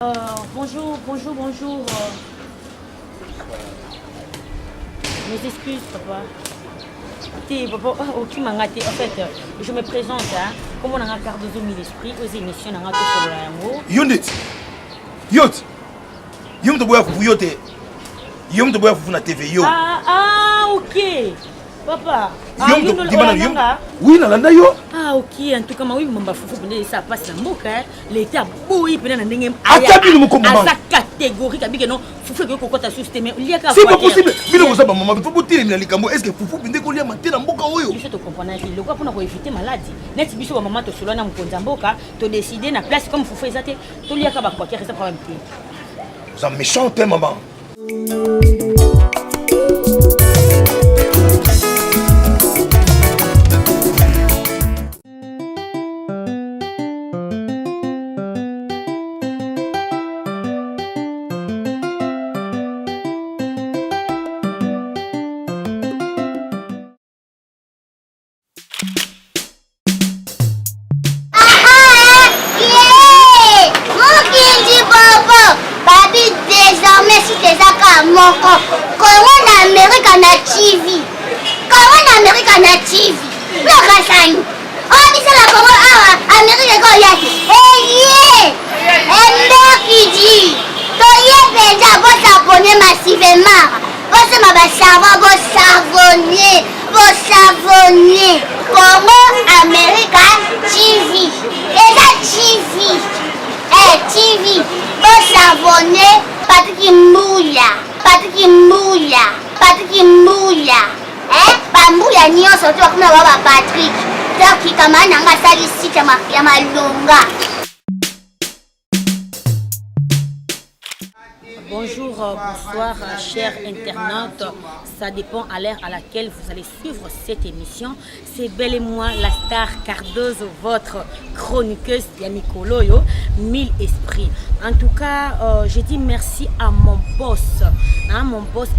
Bonjour. Mes excuses, papa. Papa, ok, en fait, je me présente, comme on a un quart de mille esprits aux émissions, on a un peu Yondit! Yot! Yom te boya fufu yote. Yom te boya fufu na TV yo. Ok. Papa. Oui, nalanda yo. Ok. En tout cas, oui, mamba fufu ça passe la moque, l'état boui pendant un dingem. Atabi no moko maman. Sa catégorie kabi non fufu que kokota système. C'est pas possible. Bino ko saba maman, faut botir na likambo. Est-ce que fufu binde ko lia matela mboka oyo? Je te comprends na le quoi pour éviter maladie. Net biso maman to solo na mkonza mboka, to décider na place comme fufu ezate, to lia ka ba quoi qui reste problème. Vous êtes méchante, hein, maman. Bonjour, bonsoir, chers internautes. Ça dépend à l'heure à laquelle vous allez suivre cette émission. C'est bel et moi, la star Cardozo, votre chroniqueuse Yannikoloyo, 1000 esprits. En tout cas, je dis merci à mon boss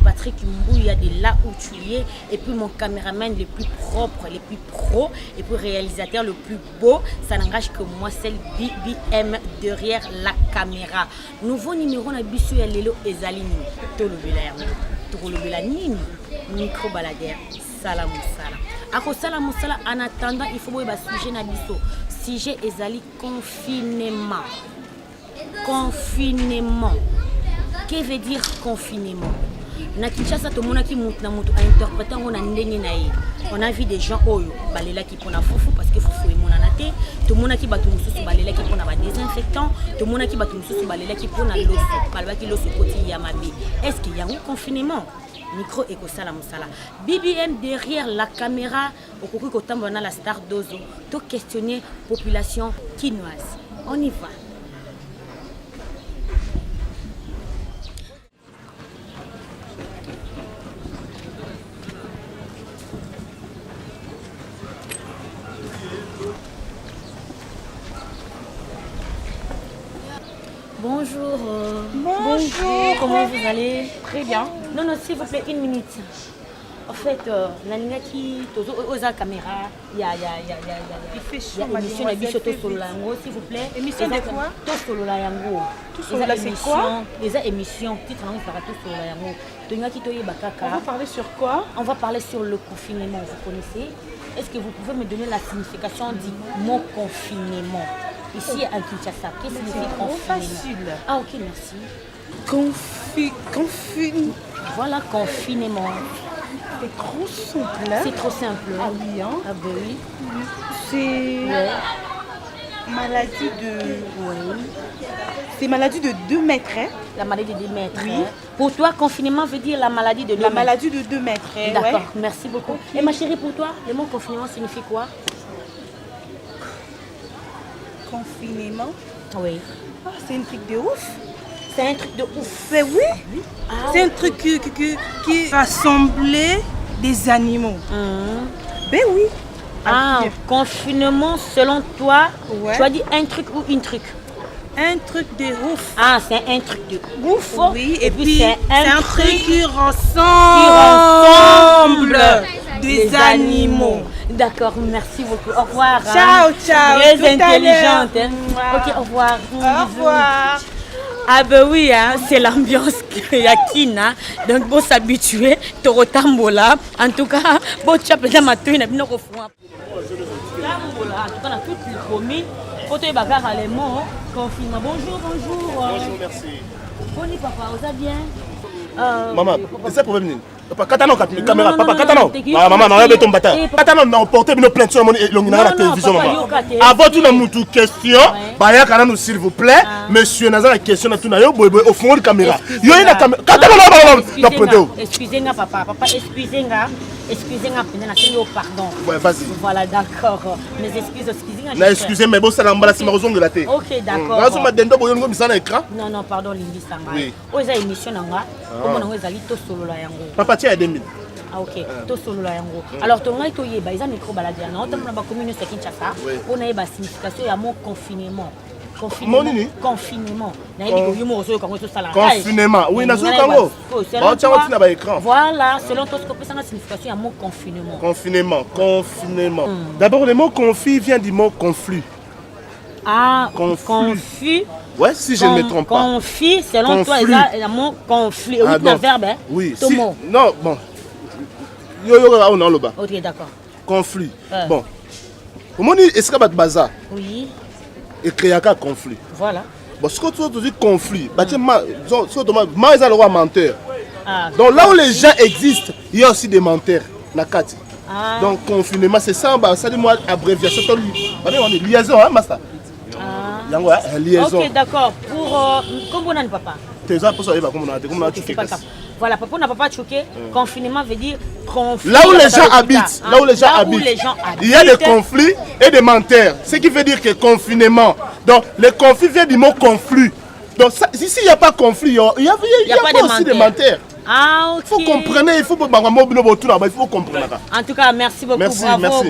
Patrick Mbouya de là où tu es, et puis mon caméraman le plus propre, le plus pro, et puis réalisateur le plus beau. Ça n'engage que moi, c'est le BBM derrière la caméra. Nouveau numéro na biso ya lelo ezalini tolobela nini micro baladère salam musala ako salam musala. En attendant, il faut boyeba sujet na biso. Sujet ezali confinement. Que veut dire confinement? Na Kinshasa to mona ki mutu na mutu a interpréter on a ndenge na ye. On a vu des gens oyo balela ki pona fufu parce que fufu emona na te. To mona ki batu mususu balela ki pona ba désinfectant. To mona ki batu mususu balela ki pona loso. Palba ki loso koti ya mabe. Est-ce qu'il y a un confinement? Micro eko sala musala. BBM derrière la caméra au koku ko tamba na la star Dozo. To questionner population quinoise. On y va. Bonjour. Bonjour. Comment vous allez? Très bien. Non, s'il vous plaît, une minute. En fait, la ligne qui aux caméra, il fait chaud. Émission s'il vous plaît. Émission de quoi? Tout solo la yango. Tout solo là, c'est quoi? Les émissions, titre on fera tout solo la yango. On va parler sur quoi? On va parler sur le confinement. Vous connaissez? Est-ce que vous pouvez me donner la signification du mot confinement? Ici à Kinshasa, qu'est-ce que signifie confinement? Facile. Ah ok, merci. Voilà, confinement. C'est trop simple. C'est trop simple. Ah oui, hein? Ah ben oui. C'est maladie de... Oui. C'est maladie de 2 mètres. Hein? La maladie de 2 mètres. Oui. Hein? Pour toi, confinement veut dire la maladie de 2 mètres. La maladie de 2 mètres. D'accord, ouais. merci beaucoup. Okay. Et ma chérie, pour toi, le mot confinement signifie quoi? Confinement? Oui. Ah, c'est un truc de ouf. C'est un truc de ouf. Mais oui. Ah, c'est un truc qui rassemblait des animaux. Ben oui. Confinement, selon toi, ouais. Tu as dit un truc ou une truc? Un truc de ouf. Ah, c'est un truc de ouf. Oui, et puis c'est un truc qui rassemble des animaux. D'accord, merci beaucoup. Au revoir. Ciao, ciao. Très intelligente. Hein. Ok, au revoir. Au revoir. Ah ben oui, hein, c'est l'ambiance qu'il y a Kina. Donc, bon s'habituer, te retambola. En tout cas, bon tu as peut-être ma toune, et puis nous refouons. En tout cas, dans toutes les communes, quand tu es bagarre à les mots, confinement. Bonjour, bonjour. Bonjour, merci. Bonjour papa, vous allez bien? Maman, c'est ça le problème. Papa, katano, caméra, papa, katano. Maman, non, il ton bâtard. Katano, on a porté une plainte sur la télévision, maman. Avant tout, nous avons question. Baya Kanano, s'il vous plaît. Monsieur Nazar, la question de tout au fond de la caméra. Il y a une caméra. Katano, non, excusez-moi, papa. Papa, excusez-moi. Excusez-moi, pardon. Ouais, vas-y. Voilà, d'accord. Mes excuses, excusez-moi. Non, excusez-moi, mais bon, ça l'a emballé, c'est ma raison de la tête. Ok, d'accord. Non, pardon, Lindy Sanga. Oui. Vous avez une émission, comment vous avez tout solo là, Papa, tu as 2000. Ah ok, tout solo là, alors, tu as dit que les micro baladiens, on a la commune de Kinshasa, on a une signification, il y a mon confinement. Confinement. Confinement. Oui, voilà, selon toi, ce que signification, il y a mot confinement. Confinement. D'abord, le mot conflit vient du mot conflit. Ah, conflit. Ouais, si je ne me trompe pas. Conflit, selon toi, il y a un mot conflit. Oui, un verbe, hein? Oui. Non, bon. Ok, d'accord. Conflit. Bon. Comment est-ce que tu as bazar? Oui. Et créer un conflit. Voilà. Bon, ce que tu dis conflit, ils ont le roi menteur. Donc là où les gens existent, il y a aussi des menteurs. Donc confinement, c'est ça, ça dit moi abréviation. Liaison, hein, master? Liaison. Ok, d'accord. Pour comment on a papa? Voilà, papa n'a pas choqué. Confinement veut dire conflit. Là où les gens habitent, il y a des conflits et des menteurs. Ce qui veut dire que confinement. Donc le conflit vient du mot conflit. Donc ici il n'y a pas conflit, il y a pas aussi des menteurs. Ah, ok. Il faut comprendre, il faut comprendre. En tout cas, merci beaucoup. Merci, bravo.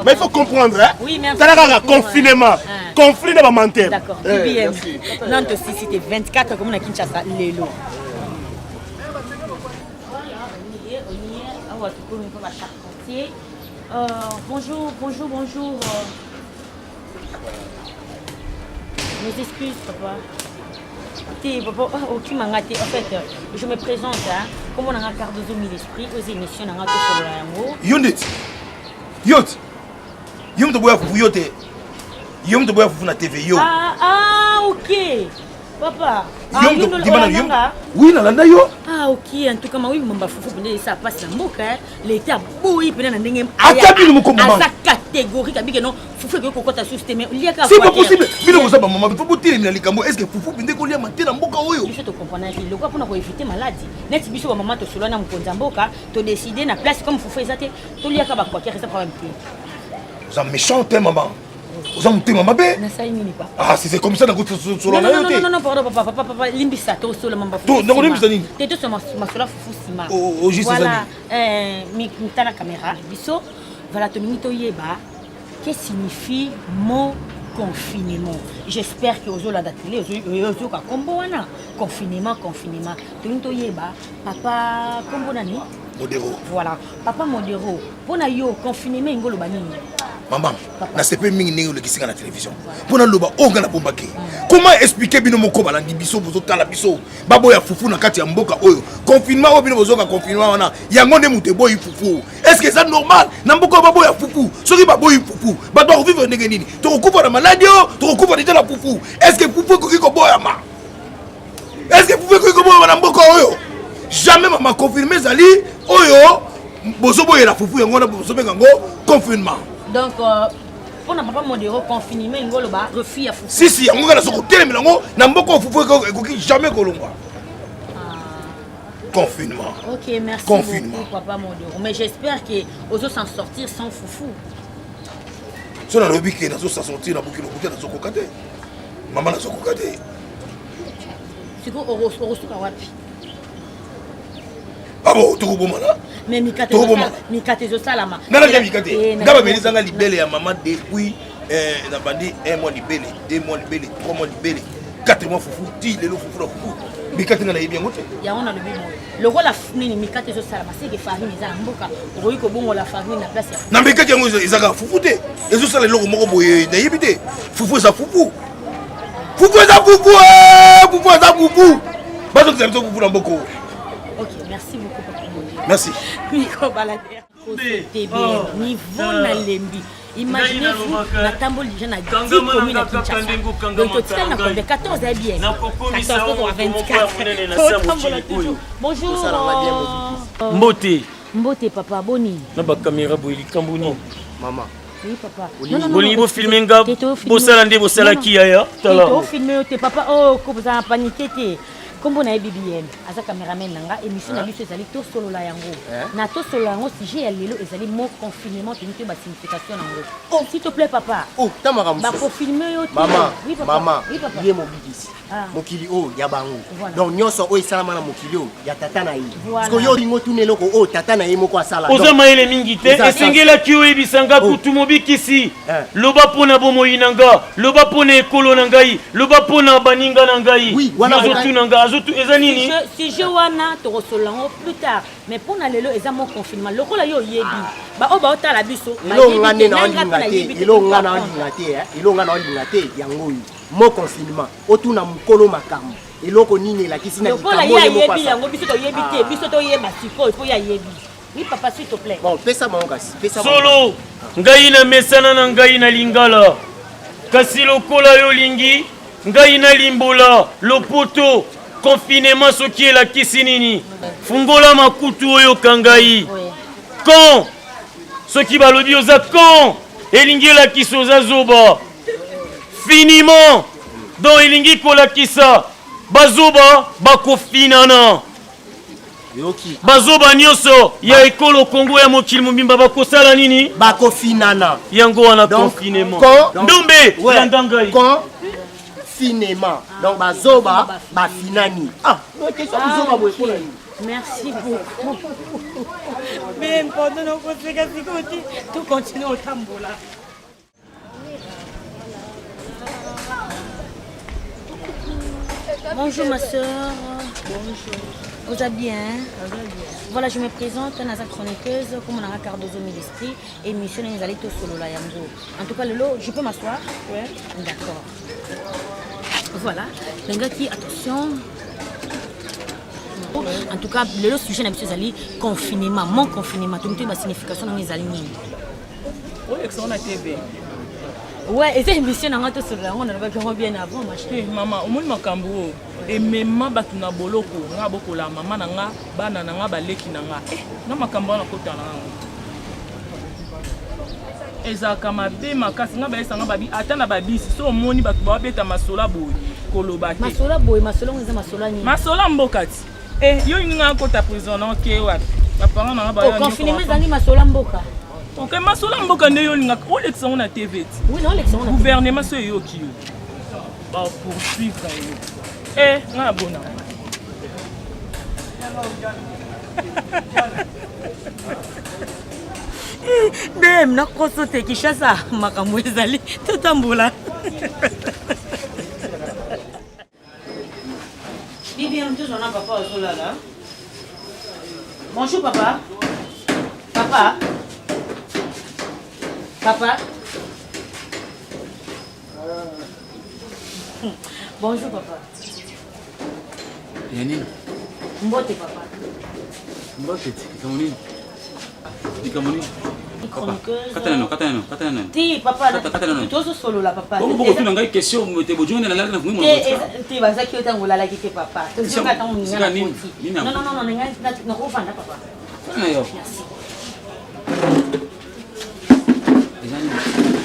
Mais il faut comprendre, hein? Oui, merci. Confinement. Conflit de menteur. D'accord. Merci. Non, aussi, c'était 24 comme on a Kinshasa, Lélo. Bonjour. Mes excuses, papa. Papa, ok, en fait, je me présente, hein, comme on a un quart de mille esprits aux émissions dans la Yundit. Yum to boya fufu yote. Yum to boya fufu na TV yo. Ah, ok. Papa. Oui, nalanda yo. Ah, ok. En tout cas, oui, mon fufu ça passe la moque, hein. L'état boui pendant un dingue. Catégorie kabike non fufu ko kokota système liaka c'est pas possible bino ko saba maman faut botir na likambo est-ce que fufu binde ko lia matela mboka oyo biso to comprendre que le quoi pour éviter maladie net biso maman to solo na mkonza mboka to décider na place comme fufu ezate to liaka ba quoi qui reste problème vous êtes méchant maman vous êtes maman bé na ça nini pas ah c'est comme ça na ko solo na yote non pardon papa limbisa to solo mamba fufu to limbisa nini te to sama solo fufu sima oh juste ça voilà mi tala caméra biso voilà, tu qu'est-ce que signifie mot confinement? J'espère que vous avez datélé, vous avez confinement. Tu papa, comment on Modéro. Voilà, papa Modéro. Pour yo confinement, ngolo banini. Maman, na sepe mingi ningo le kisika na télévision. Pour na loba onga na bombake. Comment expliquer bino moko balandi biso bozo tala biso? Babo ya fufu na kati ya mboka oyo. Confinement o bino bozo ka confinement wana. Yango ne mute boy fufu. Est-ce que c'est normal? Na mboka babo ya fufu. Soki babo yi fufu. Ba doit vivre ndenge nini? To recouvre la maladie, to recouvre déjà la fufu. Est-ce que fufu ko ko boya ma? Est-ce que fufu ko boya na mboka oyo? Jamais maman confirmé zali oyo bozo boya la fufu yango na bozo bengango confinement. Donc, pour ne pas modérer confinement, il y a refus à foutre. Si, il y a un côté, mais il y a beaucoup de jamais colomba. Confinement. Ok, merci beaucoup, papa Modéro. Mais j'espère que aux autres s'en sortir sans foufou. Si on a le week-end, on s'en sortir, on a beaucoup de kokate. Maman a son kokate. C'est quoi, on reçoit à Wapi? Ah bon, tu comprends là? Mais Mikate Zosalama. Non, Mikate. D'abord, mais ils ont libéré à maman depuis un mois libéré, 2 mois libéré, 3 mois libéré, 4 mois foufou, 10 les foufou la foufou. Mikate n'a bien goûté. Il y a on a le bien. Le rôle la famille Mikate Zosalama, c'est que farine ils ont mboka. Royi ko bongo la farine na place. Na Mikate yango ils ont foufouté. Et ça les loko moko boye na yebité. Foufou ça foufou. Fufu eza fufu, fufu eza fufu. Bazo que ça fufu na mboko. Ok, merci beaucoup papa. Merci. Miko balader. Niveau na lembi. Imaginez-vous, la tambour déjà na 10 communes à Kinshasa. Donc total na combien 14 est bien. 14 ou 24. Bonjour. Mbote. Mbote papa boni. Na ba caméra boili kamboni. Maman. Oui papa. Boni bo filmer nga. Bosala nde bosala kiya tala. To filmer te papa oh ko za paniquer te. Comme on a BBM, asa caméraman nanga émission na biso ezali to solo la yango. Na to solo yango sujet ya lelo ezali mot confinement te ba signification nango. Oh s'il te plaît papa. Oh tamara muso. Ba ko filmer yo te. Maman. Oui papa. Maman. Oui papa. Ye mobidisi. Mokili o ya bango. Donc nyonso o isalama na mokili o ya tata na ye. Parce que yo ringo tunelo ko o tata na ye moko asala. Oza maele mingi te esengela kiyo ebisanga kutu mobikisi. Loba pona bomo inanga, loba pona ekolo na ngai, loba pona baninga na ngai. Oui, wana zotu nanga, zotu ezanini. Si je wana to resolango plus tard. Mais pour na lelo eza mon confinement. Lokola yo yebi. Ba o ba otala biso. Ilo ngane na ondingate, ilo ngana ondingate, ilo ngana ondingate yango. Mo confinement otuna mukolo makambo eloko nini lakisi na kikambo ya yebi yango biso to yebi te biso to yeba siko po ya yebi. Oui papa s'il te plaît. Bon pesa mangasi pesa solo ngai na mesana na ngai na lingala kasi lokola yo lingi ngai na limbola lopoto confinement soki elakisi nini fungola makutu oyo kangai quand soki balobi oza quand elingi elakisi oza zoba finiment donc ilingi kolakisa bazoba bakofinana bazoba nyonso ya ekolo Kongo ya mokili mobimba bakosala nini bakofinana yango wana confinement ndombe yanda ngai confinement donc bazoba bafinani merci beaucoup même pendant nos conséquences tout continue au tambola. Bonjour ma soeur. Bonjour. Vous allez bien? Voilà, je me présente, Naza chroniqueuse, comme on a Cardozo Milesprit, émission les allées tout solo la yango. En tout cas, le lot, je peux m'asseoir? Oui. D'accord. Voilà. Les gars qui, attention. En tout cas, le lot sujet n'a pas été confinement, mon confinement. Tout le monde a signification dans les alignés. Oui, c'est on a TV. Ouais, et cette émission on a vraiment bien avant ma chérie. Maman, au moins makambo et même batuna boloko, nga bokola maman nanga bana nanga baleki nanga. Na makambo na kota nanga. Eza kama be makasi nga ba esanga babi atana babi so moni batu ba beta masola boy koloba te. Masola boy, masola ngeza masola ni. Masola mbokati. Yo nga kota prison na ke wa. Ba parents nanga ba yo. Confinement zangi masola mboka. Ok, masola mboka nde yo linga o lection na TV. Oui, non lection na gouvernement so yo ki yo. Ba poursuivre yo. Na bona. Dem na kosote Kinshasa makambo ezali totambola. Bibi on tous on a papa au là. Bonjour papa. Papa. Papa. Bonjour papa. Yani. Mbote papa. Mbote kamoni. Dikamoni. Katana. Ti papa. Tozo solo la papa. Bon beaucoup na ngai question te bojone na la na fumu. Ti bazaki otangola la kike papa. Tozo kata uninga. Non, ngai na kofanda papa. Ayo.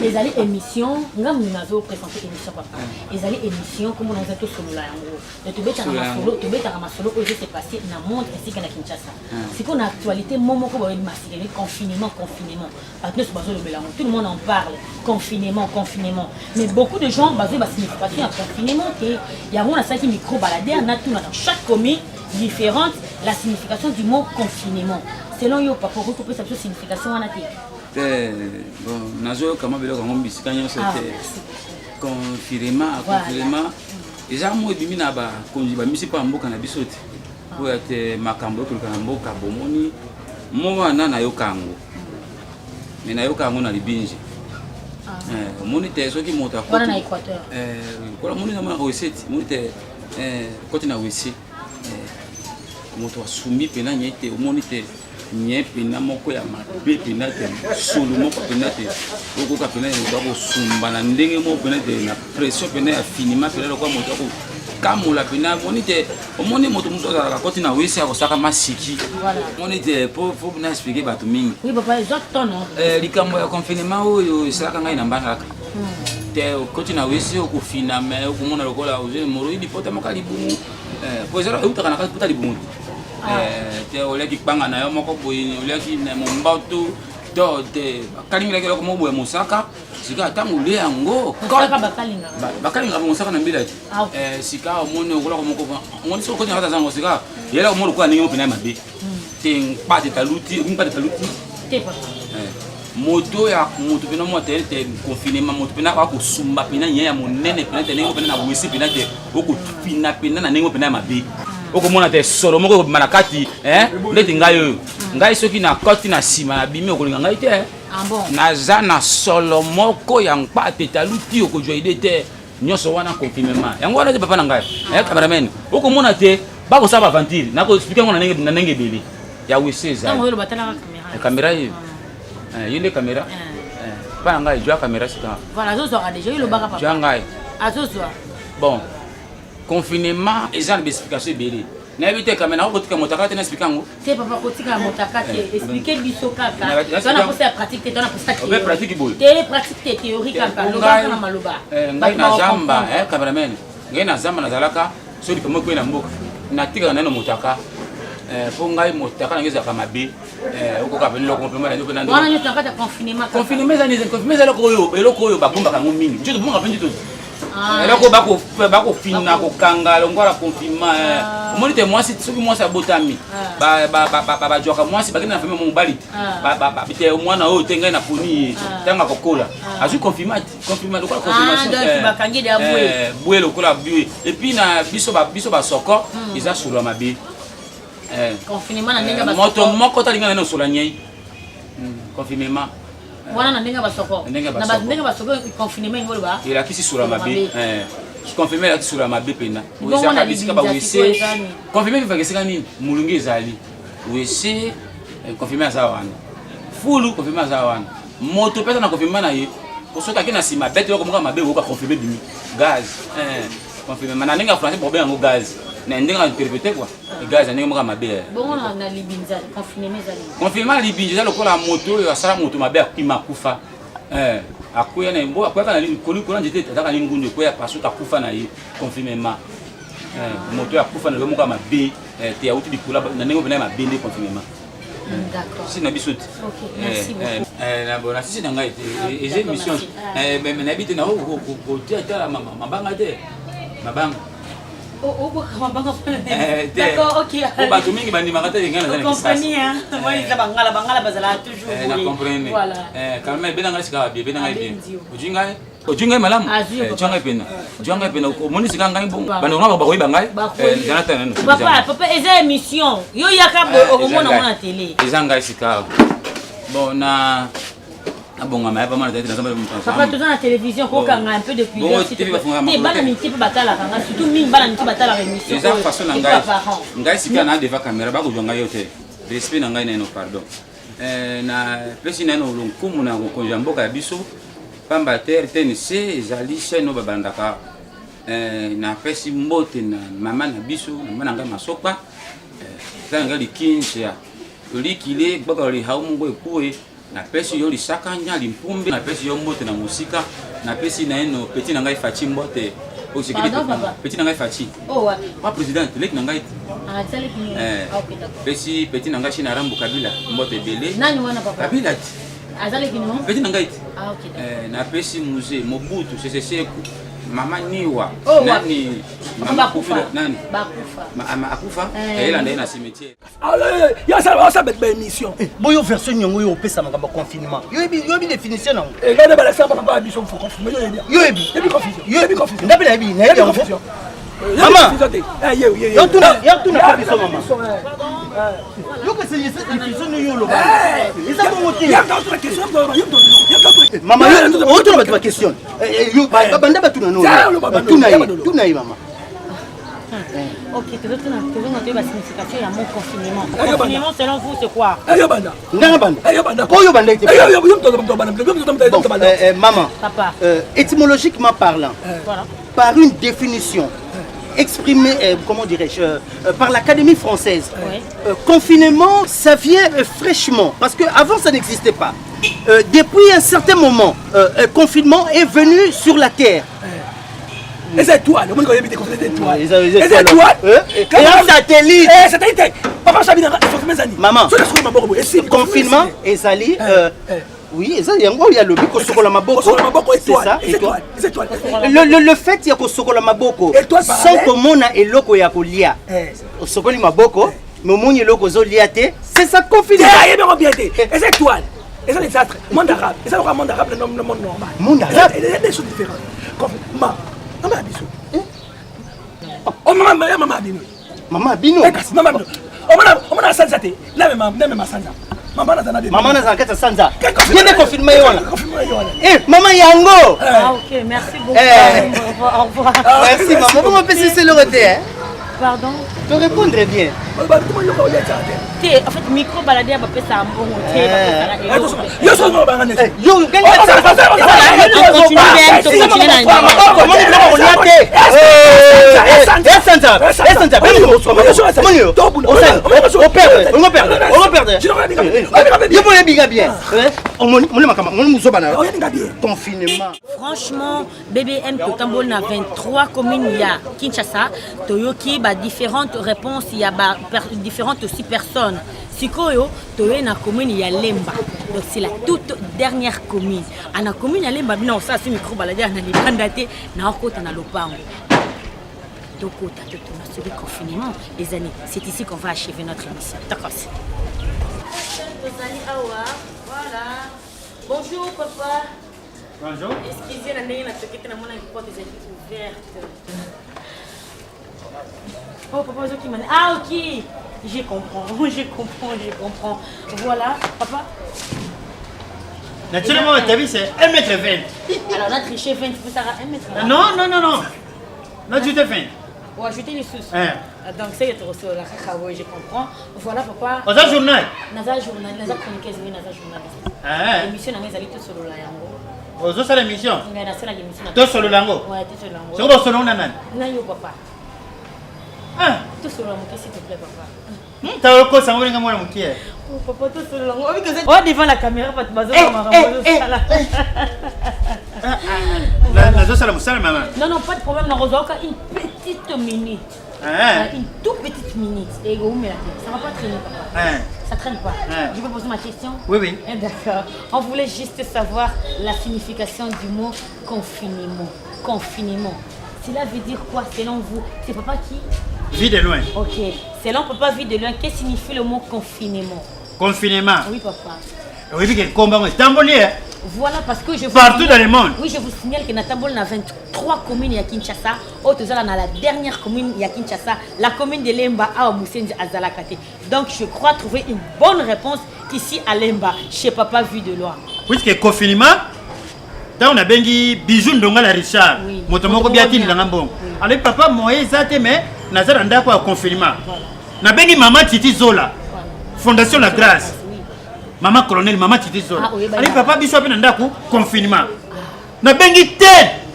Les allées émission, nous avons présenté émission papa. Les allées émission, comme on a dit solo là en gros. Tu bêtes à ma solo, où c'est passé dans le monde ainsi qu'à Kinshasa. C'est qu'on a actualité, moment qu'on va masquer, confinement. Tout le monde en parle, confinement. Mais beaucoup de gens basent la signification à confinement. Il y a un qui micro baladé, on a tout dans chaque commune différente la signification du mot confinement. Selon yo papa, vous pouvez savoir la signification en athée. Bon, nazo kama belo kama bisikanya c'était confinement déjà moi bimi na ba konji ba misi pa mboka na bisote ko ate makambo ko kana mboka bomoni mo wana na yokango mais na yokango na libinji omoni te soki moto wana na Équateur kola moni namona recette moni te koti na wc moto asumi pena nye te omoni te nye pena moko ya mabe pena te solo moko pena te okoka pena moto akosumba na ndenge moko pena te na pression pena ya finima pena lokwa moto akokamola pena moni te omoni moto mosusu azalaka koti na wc akosaka masiki moni te po na explike bato mingi likambo ya confinement oyo esalaka ngai na mbanaka te koti na wc okofina me okomona lokola ozeli moroidi pota moka libumu po ezala eutaka na kati pota libumu te oliaki kpanga na yo moko boye oliaki na mombautu to te bakalingilaki eloko moko boye mosaka sika ntango olie yango bakalinga mosaka na mbila te sika omoni okolaka moko omoni soki okoti na kati azango sika yela omoni lokola ndenge mo pena ya mabe te mpate taluti moto ya moto pena mo te confinement moto pena akosumba pena nye ya monene pena te ndenge pena na wesi pena te okopina pena na ndenge pena ya mabe okomona te solo moko ekobima na kati ndeti ngai oyo ngai soki na koti na nsima na bimi okolinga ngai te naza na solo moko ya mpate taluti okozwa ide te nyonso wana confinement yango wana te papa na ngai cameraman okomona te bakosala bavantire nakoexplike yango na ndenge ebele ya wc ezali kamera ye yo nde kamera mpa na ngai jwa kamera sika jwa ngai bon confinement eza na baexplication ebele nayebi te kamera nakokotika motaka te na explike yango te papa kotika motaka te explike biso kaka tona posa ya pratique te tona posa obe pratique boye te pratique te théorie kaka lobaka na maloba ngai na zamba cameraman ngai na zamba nazalaka soki likambo ekwe na mboka natikaka naino motaka po ngai motaka nange ezalaka mabe okoka pene eloko wana nyonso na kati ya confinement confinement eza eloko oyo babombaka yango mingi nzoto bombaka mpe nzoto eloko bakofina kokanga longola confinement omoni te mwasi soki mwasi abotami bajwaka mwasi bakende na fami mobali te mwana oyo te ngai na poni ye ntango akokola azwi confinement lokola confirmation lokola bue epuis na biso basoko eza solo ya mabe moto moko talinga nano osola nyei confinement wana na ndenge basoko na ndenge basoko confinement ngolo ba elakisi sura mabe confinement elakisi sura mabe pena ozaka bisika ba wc confinement vivakisika nini mulungi ezali wc confinement aza wana fulu confinement aza wana moto pesa na confinement na ye osoka kina sima bete yoko moka mabe woka confinement bimi gaz confinement na ndenge français pour bien ngo gaz na ndenge interpréter quoi gaz ndenge moka mabe bongo na libinza confinement ezali confinement libinza lokola moto oyo asala moto mabe akima kufa akoya na mbo akoya na kola njete tataka ni ngundu koya pasuka kufa na ye confinement moto ya kufa na lomo moka mabe te auti dikula na ndenge pena mabe nde confinement d'accord si na biso te merci beaucoup na bona si na ngai te eze mission na bité na ko tia mabanga te mabanga d'accord, ok. Bato mingi bandimaka te ngana za compagnie hein. Moi ils bangala bazala toujours. Na comprendre. Voilà. Quand même benanga sika bien benanga bien. Ojinga malamu. Ojinga pena moni sika ngai bon. Bando ngaba ba koyiba ngai. Jonathan. Papa eza émission. Yo yaka omona télé. Ezanga sika. Bon na abonga ma pas mal de temps papa tout la télévision ko kanga un peu de curiosité mais bana miti pe batala kanga surtout mingi bana miti batala émission eza façon na ngai sika na devant caméra ba ko jonga yo te respect na ngai na no pardon na pesi na no lonkumu na ko konjamboka ya biso pamba terre TNC ezali chaîne no babandaka na pesi mbote na mama na biso mama na ngai masopa za ngai likinja tolikile baka li haumungo ekuwe na pesi yo lisaka nya limpumbe na pesi yo mbote na musika na pesi na eno petit na ngai fachi mbote o sekili petit na ngai fachi oh ouais pas président lek na ngai tele ki OK d'accord pesi petit na ngai shina rambu kabila mbote bele nani wana papa kabila azali ki no petit na ngai OK d'accord na pesi musée Mobutu seseseku mama niwa nani mama kufa nani bakufa mama akufa ela ndaye na cimetière ya ça bet ba émission boyo version nyongo yo pesa makamba confinement yo bi définition nango ngane bala samba papa biso fo confinement yo bi confusion yo bi confusion ndabe na bi na confusion Maman. Yo tu n'as pas vu ça, maman. Yo que c'est les questions de yo là. Et ça mon motif. Maman, yo tu n'as pas de question. Yo banda ba tu na no. Tu na maman. Ok, tu veux noter la signification de mon confinement. Confinement, selon vous, c'est quoi? Maman, papa. Étymologiquement parlant, Voilà. Par une définition exprimée, comment dirais-je, par l'Académie française, confinement, ça vient fraîchement, parce qu'avant ça n'existait pas. Depuis un certain moment, confinement est venu sur la terre. Les étoiles, on connaît des conflits d'étoiles. Les étoiles. Et un satellite. Satellite. Papa Chabina, il faut maman. Confinement et Zali. Oui, il y a le bico sur la maboko. C'est ça. Le fait qu'il y a que sur la maboko, sans que mon et loko ya kolia. Sokoli maboko, mais mon y loko zoliate, c'est ça confinement. Les étoiles. Et ça les astres. Monde arabe. Et ça le monde arabe, le monde normal. Monde arabe. Il y a des choses différentes. Maman Abisou. Oh maman Abino. Maman Abino. Maman Abino. On a sansa te. Là même ma sansa. Maman n'a pas sansa. Viens de confirmer yola. Eh maman Yango. Ah ok, merci beaucoup. Au revoir. Merci maman. Comment on peut se le retirer? Pardon? Tu répondrais bien. En fait, micro balader va faire un bon Franchement, BBM Totambol na 23 communes, il y a Kinshasa, Toyoki, différentes réponses, il y a différentes aussi personnes. Sikoyo, Toyo na commune, il y a Lemba. Donc c'est la toute dernière commune. À la commune, il y a Lemba, non, ça c'est micro balader, on a des bandatés, na okota na lopango. Donc, on a suivi le confinement, les années. C'est ici qu'on va achever notre émission. D'accord. Voilà. Bonjour, papa. Bonjour. Excusez, la porte est ouverte. Oh, papa, ah, ok. Je comprends. Voilà, papa. Naturellement, ta vie c'est 1m20. Alors, on a triché 20, vous savez 1m20. Non. Non, tu te fais. Ouais, je t'ai les sous. Donc, c'est trop sur la je comprends. Voilà, papa. On a journal. Naza journal, Naza chroniqueuse, Naza journaliste. L'émission, on a tout sur le lango. On a l'émission. On a la émission. Tout sur le lango. Ouais, tout sur le lango. C'est quoi son nom, Nanan? Non, papa. Tout sur le lango, s'il te plaît, papa. Tu as encore ça, on va mon pied. Oh, papa, tout sur le lango. Oh, devant la caméra, pas de bazo. Non, pas de problème. Nous avons une petite minute. Une toute petite minute. Et ça ne va pas traîner, papa. Ça ne traîne pas. Je peux poser ma question? Oui. D'accord. On voulait juste savoir la signification du mot confinement. Cela veut dire quoi selon vous? C'est papa qui? Vie de loin. Ok. Selon papa, vie de loin, qu'est-ce que signifie le mot confinement? Confinement. Oui, papa. Oui, puis quel combat est tambolier. Voilà, parce que je vous partout dans le monde. Oui, je vous signale que Natambol a 23 communes à Kinshasa. Autozala dans la dernière commune à Kinshasa, la commune de Lemba à Moussendi à Zalakate. Donc je crois trouver une bonne réponse ici à Lemba, chez papa vu de loin. Oui, c'est confinement. On a bengi bisou ndonga la Richard. Motomoko biatini dans bon. Alors papa Moïse zate mais nazaranda quoi confinement. Na bengi maman Titi Zola. Fondation La Grâce. Maman colonel, maman Titi Zola. Allez papa biso pe ndako confinement. Na bengi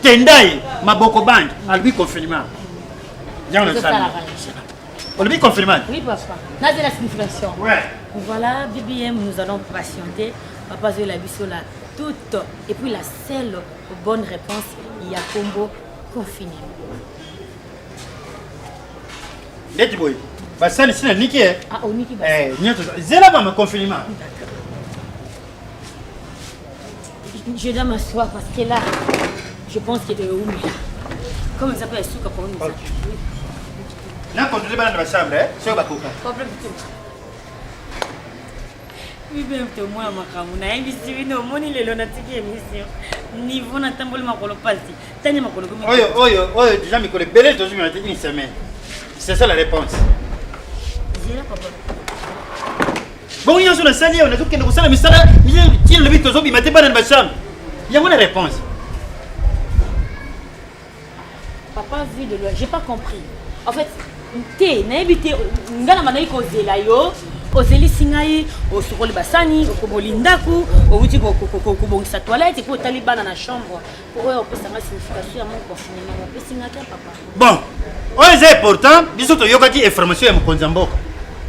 tendai maboko band, albi confinement. Bien le savez. On le dit confinement. Oui papa. Là c'est la signification. Ouais. Voilà, BBM, nous allons patienter. Papa Zola biso là toute et puis la seule bonne réponse, il y a combo confinement. Let's boy. Bah ça c'est Niki. Ah, au Niki. Zéla va me confinement. Je dois m'asseoir parce que là, je pense qu'il est où là. Comment ça s'appelle Souka pour nous? Là, quand tu es dans la chambre, c'est pas coca. Problème tout. Oui, bien, moi, ma camoufle. On a investi une monnaie le lonatiki émission. niveau na tamboli makolo pasi. Tani makolo comme. Oyo, déjà Mikolo, belé dans une semaine. C'est ça la réponse. J'ai là papa. Bon, il y a sur la salle, on a tout qui nous ressemble, mais ça là, il le vite aux hommes, il m'a dit pas dans ma chambre. Il y a une réponse. Papa vu de loin, j'ai pas compris. En fait, t'es n'habité, ngana manaï causé là yo, ozeli singaï, au sukoli basani, au kobolindaku, au uti sa toilette, et pour taliban dans la chambre. Pour eux, on peut savoir la signification à mon confinement. On peut signer papa. Bon, c'est important, bisous to yokati information ya mkonzamboka.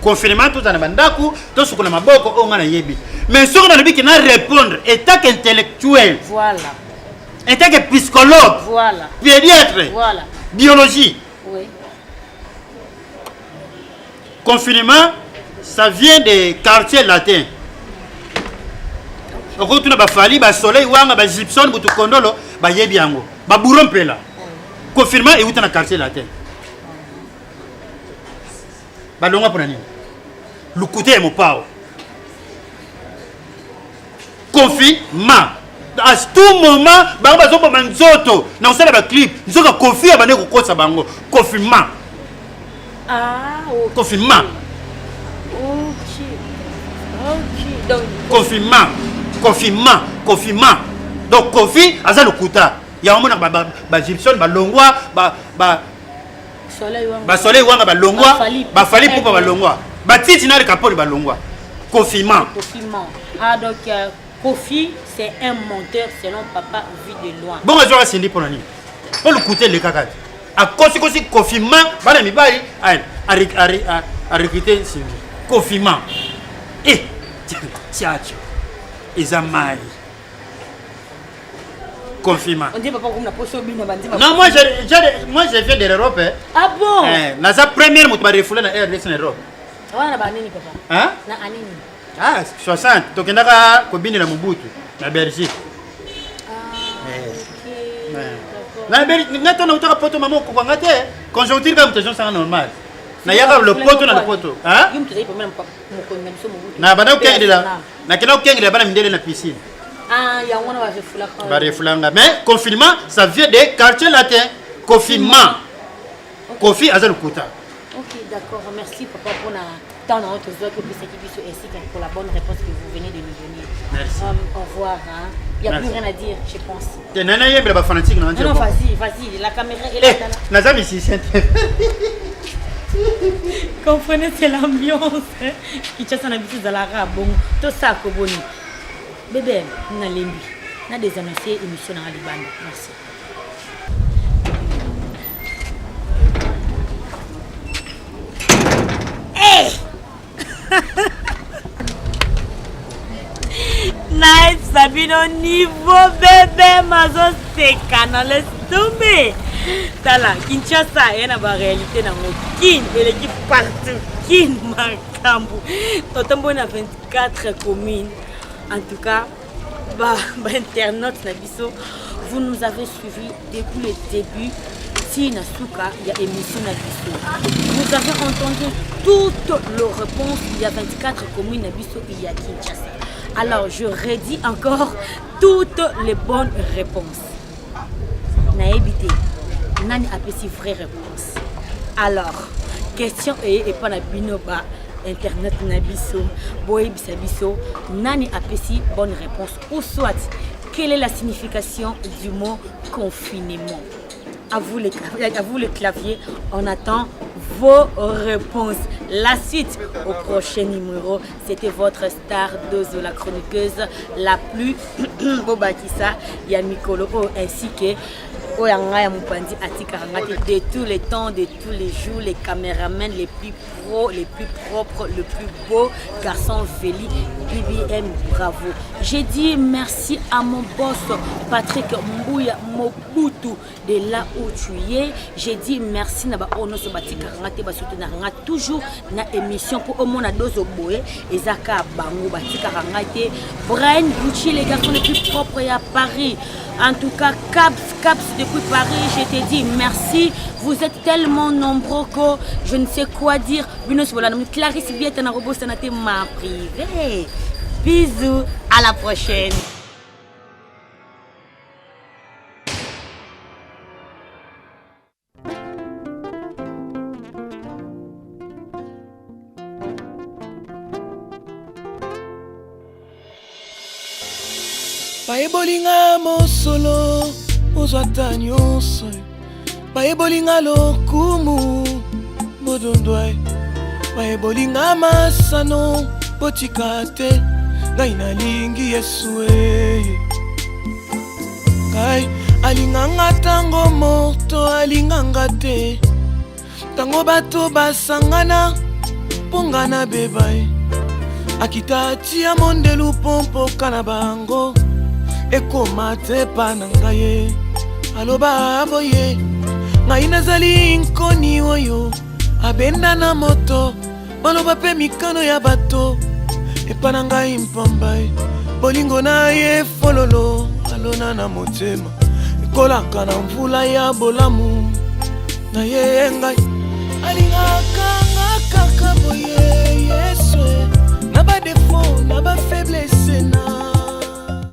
Confinement tout en bandaku, tout ce qu'on a maboko, on a yebi. Mais ce qu'on a dit qui n'a répondre, état intellectuel. Voilà. État psychologue. Voilà. Pédiatre. Voilà. Biologie. Oui. Confinement, ça vient des quartiers latins. Au retour de Fali, ba soleil, wanga, ba gypsum, butu kondolo, ba yebi yango. Ba buron pela. Confinement et où dans le quartier latin. Ba longa pour nani. Le côté est mon pao. Confinement. À tout moment, ba ba zobo manzoto, na usala ba clip, nzoka confi abane ko kosa bango. Confinement. Ah, ok. Confinement. Ok. Ok. Donc Confinement. Donc Kofi aza le kuta. Ya omona ba gypsum ba longwa ba soleil wanga ba longwa ba fali pour ba longwa. Ba titi na le capot ba longwa. Confinement. Ah donc Kofi c'est un monteur selon papa vu de loin. Bon azo asindi pour nani. Pour le kuta le kaka. A kosi confinement bana mibali a recruter confinement. Eh tiacho. Ezamai. Confinement. On dit papa comme la poche au bino bandi. Non, moi j'ai fait de l'Europe. Hein. Ah bon? Na sa première moto ba refoulé na RDC en Europe. Wana ba nini papa? Hein? Na anini? Ah, 60. To kendaka ko bini na Mobutu na Belgique. Na Belgique, ngato na utaka poto mamo ko ngate. Conjoncture comme mutation ça normal. Na yaka le poto na le poto. Hein? Yum tuzai pamela mko ngamiso Mobutu. Na bana ukengile la. Na kena ukengile bana mindele na piscine. Ah, il y a un refulanga. Mais confinement, ça vient des quartiers latins. Confinement. Kofi Azal Kouta. Ok, d'accord. Merci papa pour la temps dans votre zone ainsi que pour la bonne réponse que vous venez de nous donner. Merci. Au revoir. Hein. Il n'y a plus rien à dire, je pense. Tu n'as rien à fanatique. Non, vas-y. La caméra est là. Nazam ici, c'est comprenez, c'est l'ambiance. Qui tient son habitude à la bon. Tout ça, Koboni. Bébé, on a l'embi. On a des annoncés émissions dans la Liban. Merci. Hey! Nice, Sabino niveau bébé, mazo sekana, laisse tomber. Tala, Kinshasa, il y a une réalité dans mon kin, et l'équipe partout. Kin, Makambu. Totembo, on a 24 communes. En tout cas, internaute, vous nous avez suivis depuis le début. Si Nasuka, il y a émission Nabiso. Vous avez entendu toutes les réponses. Il y a 24 communes Nabiso, il y a Kinshasa. Alors, je redis encore toutes les bonnes réponses. Naébité, Nani a fait si vraie réponse. Alors, question et pas na binoba. Internet Nabiso, Boy Bisabiso, Nani Apesi, bonne réponse. Ou soit, quelle est la signification du mot confinement? À vous le clavier, on attend vos réponses. La suite au prochain numéro, c'était votre star Dozo, la chroniqueuse la plus Bobakissa, Yamikolo, ainsi que de tous les temps, de tous les jours, les caméramans les plus pros, les plus propres, le plus beau garçon Veli, BBM, bravo. J'ai dit merci à mon boss Patrick Mbouya Mobutu de là où tu es. J'ai dit merci na ba ono so batika ngate ba soutenir toujours na émission pour au moins na dozo boé ezaka bango batika ngate Brian Gucci les garçons les plus propres à Paris. En tout cas, Caps depuis Paris, je te dis merci. Vous êtes tellement nombreux que je ne sais quoi dire. Clarisse Bietana Robo Sanate m'a privé. Bisous, à la prochaine. Baebolinga mosolo ozwata nyonso baebolinga lokumu bodondwa baebolinga masano botika te ngai nalingi Yesu ngai alinganga tango moto alinganga te tango bato basangana pongana bebai akita tia mondelu pompo kana bango ekoma te pa na ngai aloba boye ngai nazali nkoni oyo abenda na moto baloba pe mikano ya bato epa na ngai mpambai bolingo na ye fololo alona na motema ekolaka na mvula ya bolamu na ye ngai alingaka nga kaka boye Yesu na ba defo na ba faiblesse na